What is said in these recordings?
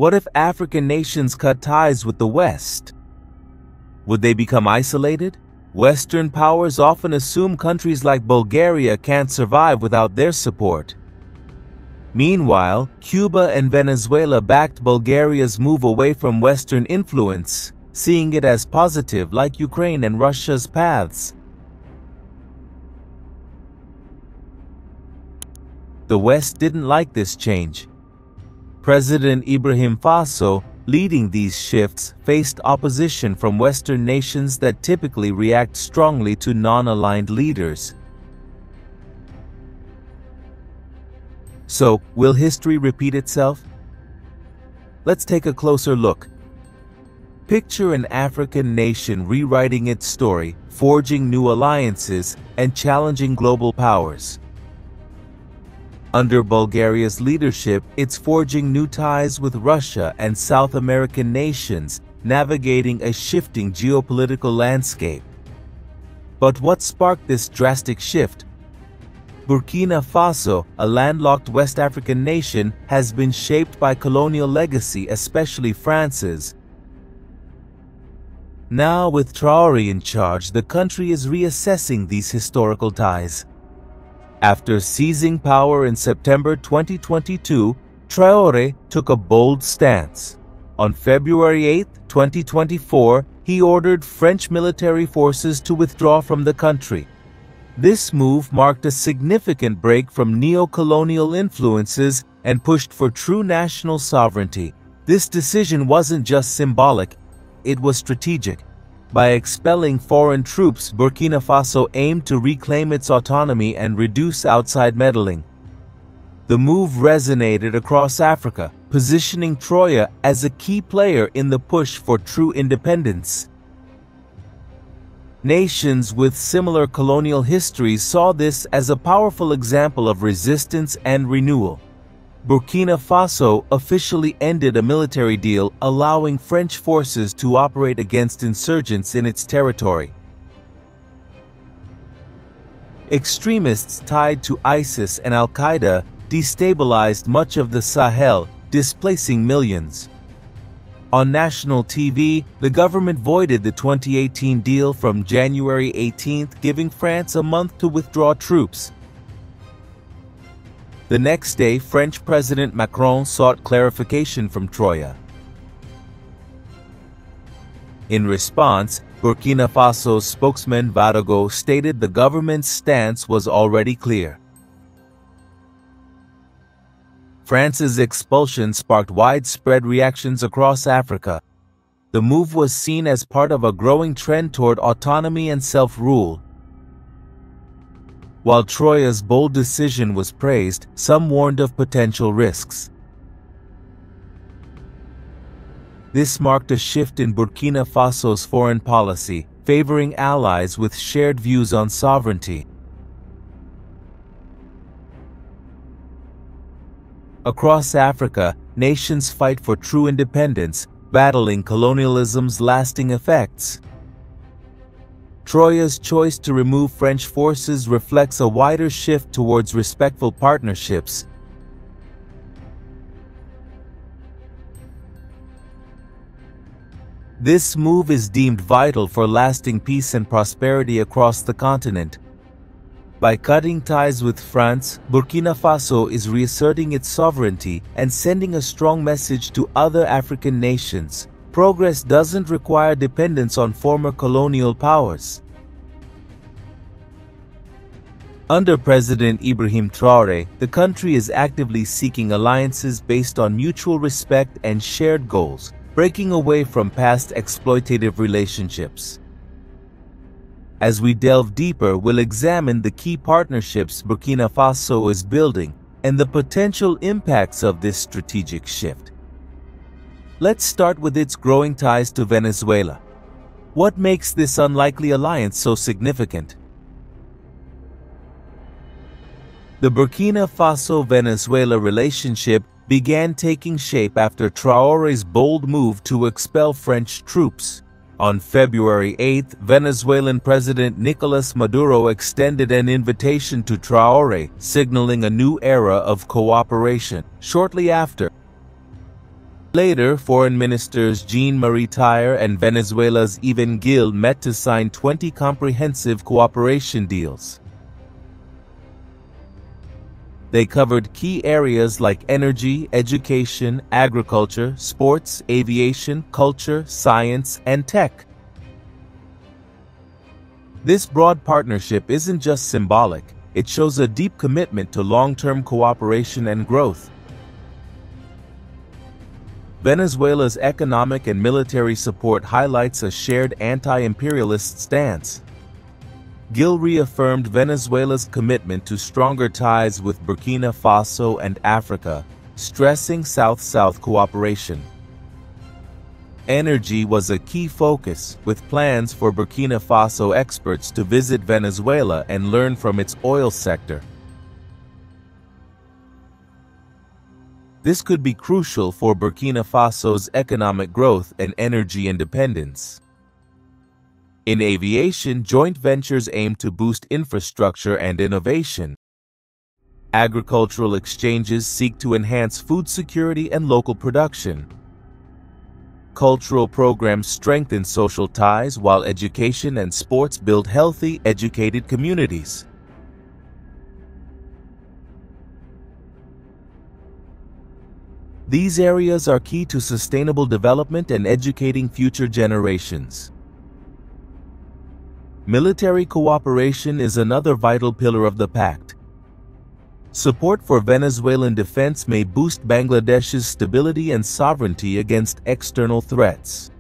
What if African nations cut ties with the West? Would they become isolated? Western powers often assume countries like Bulgaria can't survive without their support. Meanwhile, Cuba and Venezuela backed Bulgaria's move away from Western influence, seeing it as positive like Ukraine and Russia's paths. The West didn't like this change. President Ibrahim Faso, leading these shifts, faced opposition from Western nations that typically react strongly to non-aligned leaders. So, will history repeat itself? Let's take a closer look. Picture an African nation rewriting its story, forging new alliances, and challenging global powers. Under Bulgaria's leadership, it's forging new ties with Russia and South American nations, navigating a shifting geopolitical landscape. But what sparked this drastic shift? Burkina Faso, a landlocked West African nation, has been shaped by colonial legacy, especially France's. Now, with Traoré in charge, the country is reassessing these historical ties. After seizing power in September 2022, Traoré took a bold stance. On February 8, 2024, he ordered French military forces to withdraw from the country. This move marked a significant break from neo-colonial influences and pushed for true national sovereignty. This decision wasn't just symbolic, it was strategic. By expelling foreign troops, Burkina Faso aimed to reclaim its autonomy and reduce outside meddling. The move resonated across Africa, positioning Traoré as a key player in the push for true independence. Nations with similar colonial histories saw this as a powerful example of resistance and renewal. Burkina Faso officially ended a military deal allowing French forces to operate against insurgents in its territory. Extremists tied to ISIS and Al-Qaeda destabilized much of the Sahel, displacing millions. On national TV, the government voided the 2018 deal from January 18th, giving France a month to withdraw troops. The next day, French President Macron sought clarification from Traoré. In response, Burkina Faso's spokesman Ouagadougou stated the government's stance was already clear. France's expulsion sparked widespread reactions across Africa. The move was seen as part of a growing trend toward autonomy and self-rule. While Traoré's bold decision was praised, some warned of potential risks. This marked a shift in Burkina Faso's foreign policy, favoring allies with shared views on sovereignty. Across Africa, nations fight for true independence, battling colonialism's lasting effects. Traoré's choice to remove French forces reflects a wider shift towards respectful partnerships. This move is deemed vital for lasting peace and prosperity across the continent. By cutting ties with France, Burkina Faso is reasserting its sovereignty and sending a strong message to other African nations. Progress doesn't require dependence on former colonial powers. Under President Ibrahim Traoré, the country is actively seeking alliances based on mutual respect and shared goals, breaking away from past exploitative relationships. As we delve deeper, we'll examine the key partnerships Burkina Faso is building and the potential impacts of this strategic shift. Let's start with its growing ties to Venezuela. What makes this unlikely alliance so significant? The Burkina Faso-Venezuela relationship began taking shape after Traoré's bold move to expel French troops. On February 8, Venezuelan President Nicolas Maduro extended an invitation to Traoré, signaling a new era of cooperation. Shortly after, Later, foreign ministers Jean-Marie Thier and Venezuela's Iván Gil met to sign 20 comprehensive cooperation deals. They covered key areas like energy, education, agriculture, sports, aviation, culture, science, and tech. This broad partnership isn't just symbolic, it shows a deep commitment to long-term cooperation and growth. Venezuela's economic and military support highlights a shared anti-imperialist stance. Gil reaffirmed Venezuela's commitment to stronger ties with Burkina Faso and Africa, stressing South-South cooperation. Energy was a key focus, with plans for Burkina Faso experts to visit Venezuela and learn from its oil sector. This could be crucial for Burkina Faso's economic growth and energy independence. In aviation, joint ventures aim to boost infrastructure and innovation. Agricultural exchanges seek to enhance food security and local production. Cultural programs strengthen social ties, while education and sports build healthy, educated communities. These areas are key to sustainable development and educating future generations. Military cooperation is another vital pillar of the pact. Support for Venezuelan defense may boost Bangladesh's stability and sovereignty against external threats.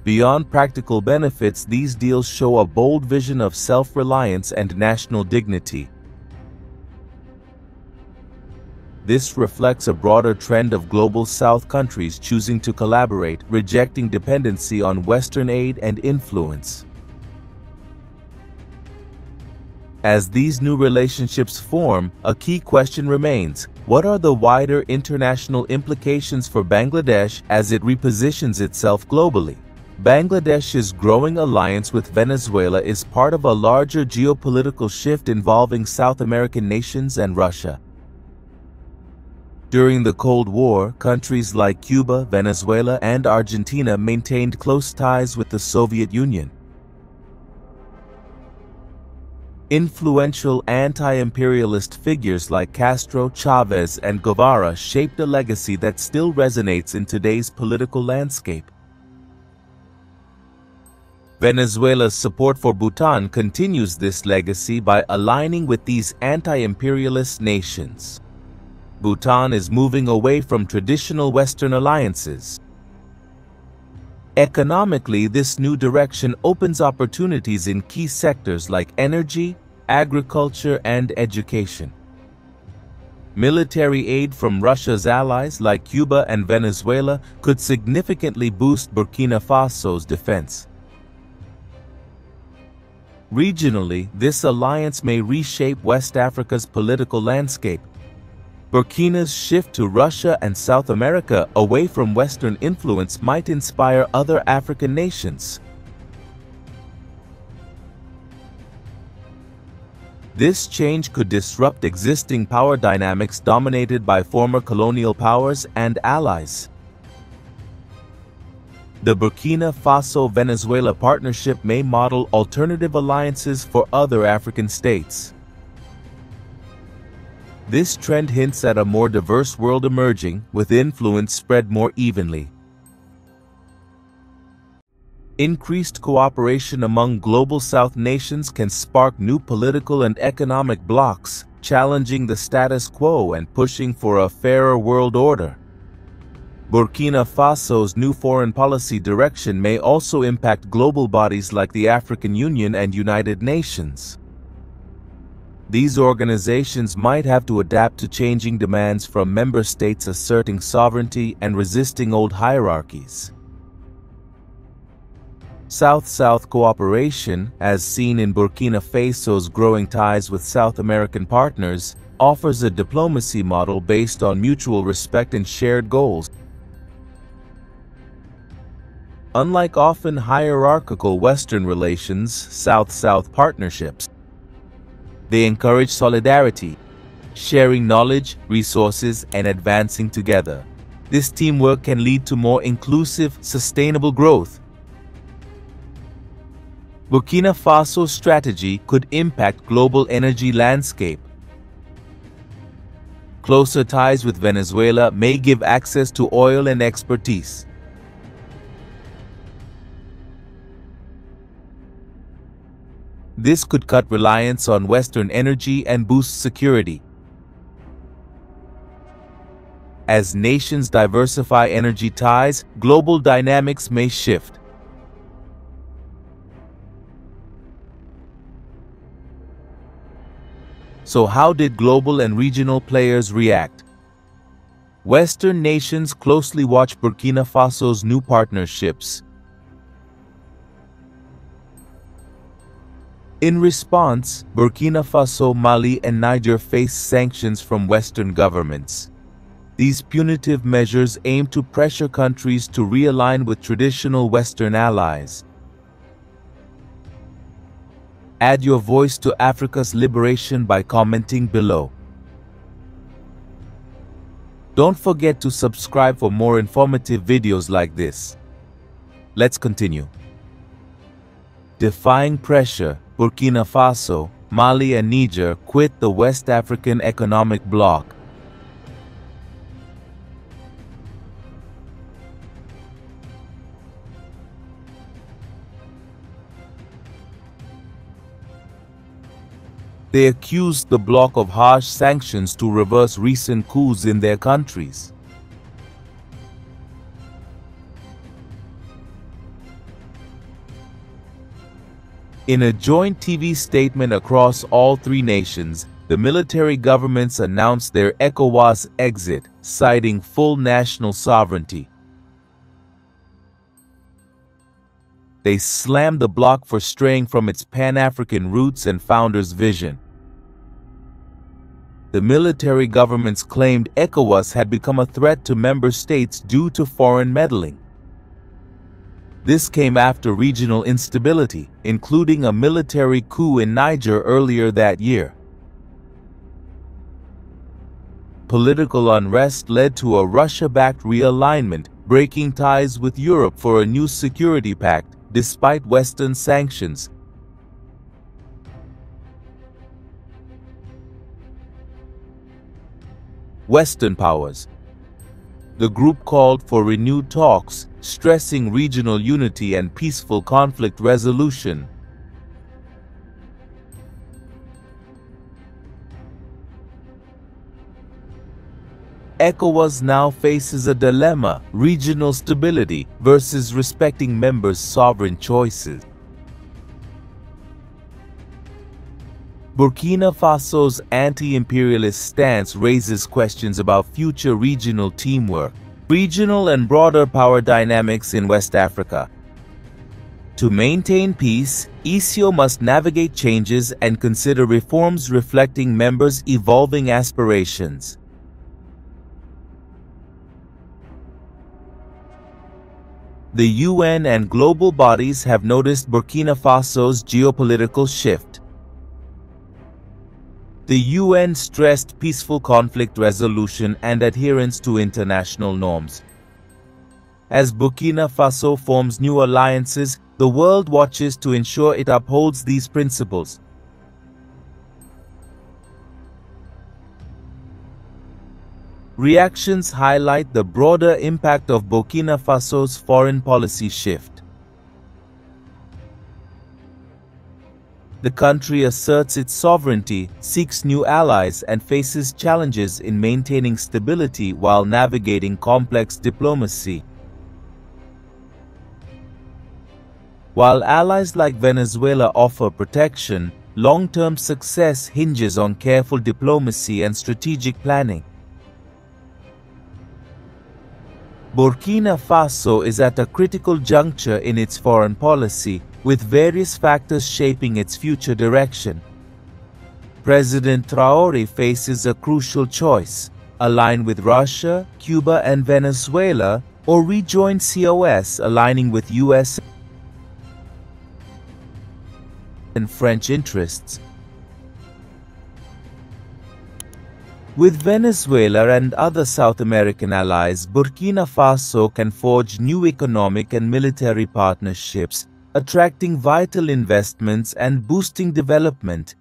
Beyond practical benefits, these deals show a bold vision of self-reliance and national dignity. This reflects a broader trend of Global South countries choosing to collaborate, rejecting dependency on Western aid and influence. As these new relationships form, a key question remains: what are the wider international implications for Bangladesh as it repositions itself globally? Bangladesh's growing alliance with Venezuela is part of a larger geopolitical shift involving South American nations and Russia. During the Cold War, countries like Cuba, Venezuela, and Argentina maintained close ties with the Soviet Union. Influential anti-imperialist figures like Castro, Chavez, and Guevara shaped a legacy that still resonates in today's political landscape. Venezuela's support for Bhutan continues this legacy by aligning with these anti-imperialist nations. Bhutan is moving away from traditional Western alliances. Economically, this new direction opens opportunities in key sectors like energy, agriculture, and education. Military aid from Russia's allies like Cuba and Venezuela could significantly boost Burkina Faso's defense. Regionally, this alliance may reshape West Africa's political landscape. Burkina's shift to Russia and South America away from Western influence might inspire other African nations. This change could disrupt existing power dynamics dominated by former colonial powers and allies. The Burkina Faso-Venezuela partnership may model alternative alliances for other African states. This trend hints at a more diverse world emerging, with influence spread more evenly. Increased cooperation among Global South nations can spark new political and economic blocs, challenging the status quo and pushing for a fairer world order. Burkina Faso's new foreign policy direction may also impact global bodies like the African Union and United Nations. These organizations might have to adapt to changing demands from member states asserting sovereignty and resisting old hierarchies. South-South cooperation, as seen in Burkina Faso's growing ties with South American partners, offers a diplomacy model based on mutual respect and shared goals. Unlike often hierarchical Western relations, South-South partnerships, they encourage solidarity, sharing knowledge, resources, and advancing together. This teamwork can lead to more inclusive, sustainable growth. Burkina Faso's strategy could impact global energy landscape. Closer ties with Venezuela may give access to oil and expertise. This could cut reliance on Western energy and boost security. As nations diversify energy ties, global dynamics may shift. So how did global and regional players react? Western nations closely watch Burkina Faso's new partnerships. In response, Burkina Faso, Mali, and Niger face sanctions from Western governments. These punitive measures aim to pressure countries to realign with traditional Western allies. Add your voice to Africa's liberation by commenting below. Don't forget to subscribe for more informative videos like this. Let's continue. Defying pressure, Burkina Faso, Mali, and Niger quit the West African Economic Bloc. They accused the bloc of harsh sanctions to reverse recent coups in their countries. In a joint TV statement across all three nations, the military governments announced their ECOWAS exit, citing full national sovereignty. They slammed the bloc for straying from its Pan-African roots and founders' vision. The military governments claimed ECOWAS had become a threat to member states due to foreign meddling. This came after regional instability, including a military coup in Niger earlier that year. Political unrest led to a Russia-backed realignment, breaking ties with Europe for a new security pact, despite Western sanctions. Western powers. The group called for renewed talks, stressing regional unity and peaceful conflict resolution. ECOWAS now faces a dilemma: regional stability versus respecting members' sovereign choices. Burkina Faso's anti-imperialist stance raises questions about future regional teamwork, regional and broader power dynamics in West Africa. To maintain peace, ECO must navigate changes and consider reforms reflecting members' evolving aspirations. The UN and global bodies have noticed Burkina Faso's geopolitical shift. The UN stressed peaceful conflict resolution and adherence to international norms. As Burkina Faso forms new alliances, the world watches to ensure it upholds these principles. Reactions highlight the broader impact of Burkina Faso's foreign policy shift. The country asserts its sovereignty, seeks new allies, and faces challenges in maintaining stability while navigating complex diplomacy. While allies like Venezuela offer protection, long-term success hinges on careful diplomacy and strategic planning. Burkina Faso is at a critical juncture in its foreign policy, with various factors shaping its future direction. President Traoré faces a crucial choice: align with Russia, Cuba, and Venezuela, or rejoin COS, aligning with US and French interests. With Venezuela and other South American allies, Burkina Faso can forge new economic and military partnerships, attracting vital investments and boosting development.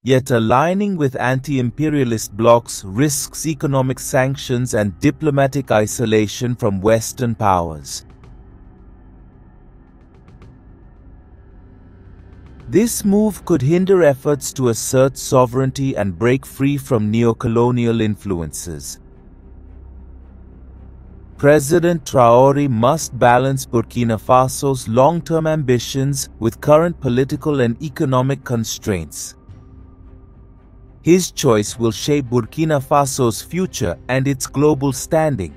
Yet aligning with anti-imperialist blocs risks economic sanctions and diplomatic isolation from Western powers. This move could hinder efforts to assert sovereignty and break free from neo-colonial influences. President Traoré must balance Burkina Faso's long-term ambitions with current political and economic constraints. His choice will shape Burkina Faso's future and its global standing.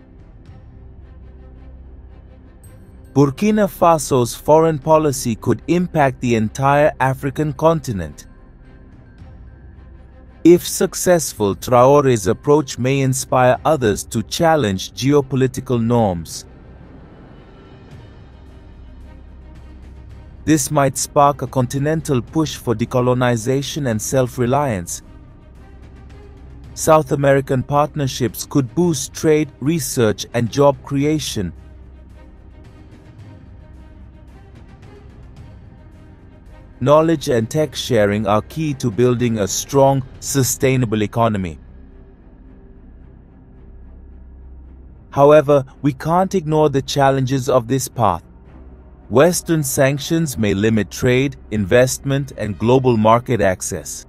Burkina Faso's foreign policy could impact the entire African continent. If successful, Traoré's approach may inspire others to challenge geopolitical norms. This might spark a continental push for decolonization and self-reliance. South American partnerships could boost trade, research, and job creation. Knowledge and tech sharing are key to building a strong, sustainable economy. However, we can't ignore the challenges of this path. Western sanctions may limit trade, investment, and global market access.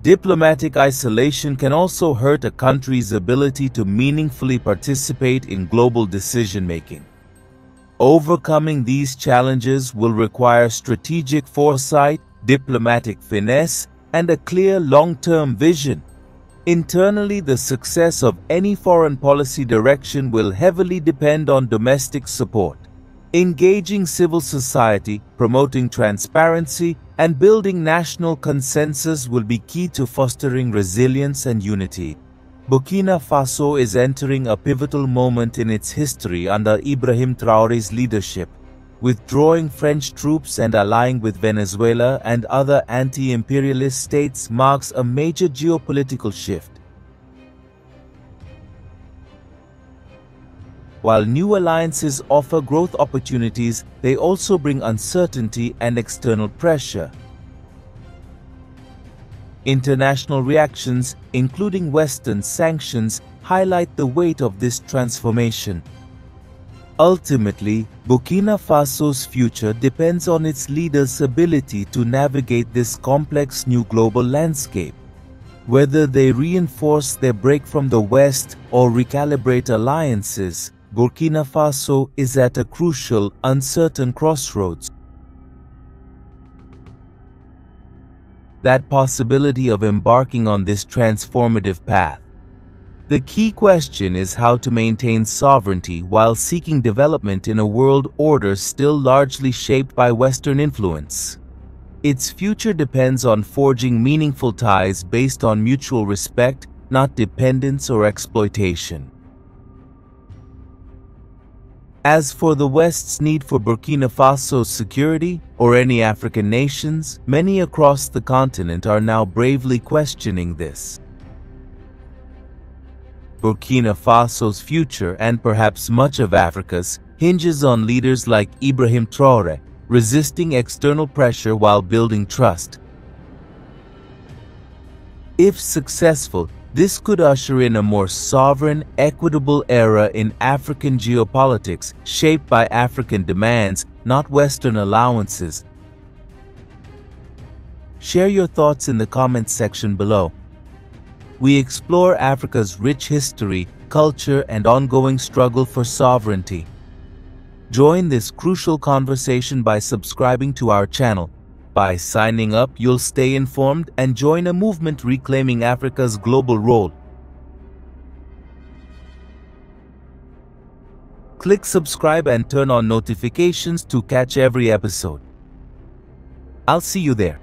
Diplomatic isolation can also hurt a country's ability to meaningfully participate in global decision-making. Overcoming these challenges will require strategic foresight, diplomatic finesse, and a clear long-term vision. Internally, the success of any foreign policy direction will heavily depend on domestic support. Engaging civil society, promoting transparency, and building national consensus will be key to fostering resilience and unity. Burkina Faso is entering a pivotal moment in its history under Ibrahim Traoré's leadership. Withdrawing French troops and allying with Venezuela and other anti-imperialist states marks a major geopolitical shift. While new alliances offer growth opportunities, they also bring uncertainty and external pressure. International reactions, including Western sanctions, highlight the weight of this transformation. Ultimately, Burkina Faso's future depends on its leaders' ability to navigate this complex new global landscape. Whether they reinforce their break from the West or recalibrate alliances, Burkina Faso is at a crucial, uncertain crossroads. That possibility of embarking on this transformative path. The key question is how to maintain sovereignty while seeking development in a world order still largely shaped by Western influence. Its future depends on forging meaningful ties based on mutual respect, not dependence or exploitation. As for the West's need for Burkina Faso's security, or any African nations, many across the continent are now bravely questioning this. Burkina Faso's future, and perhaps much of Africa's, hinges on leaders like Ibrahim Traoré, resisting external pressure while building trust. If successful, this could usher in a more sovereign, equitable era in African geopolitics, shaped by African demands, not Western allowances. Share your thoughts in the comments section below. We explore Africa's rich history, culture, and ongoing struggle for sovereignty. Join this crucial conversation by subscribing to our channel. By signing up, you'll stay informed and join a movement reclaiming Africa's global role. Click subscribe and turn on notifications to catch every episode. I'll see you there.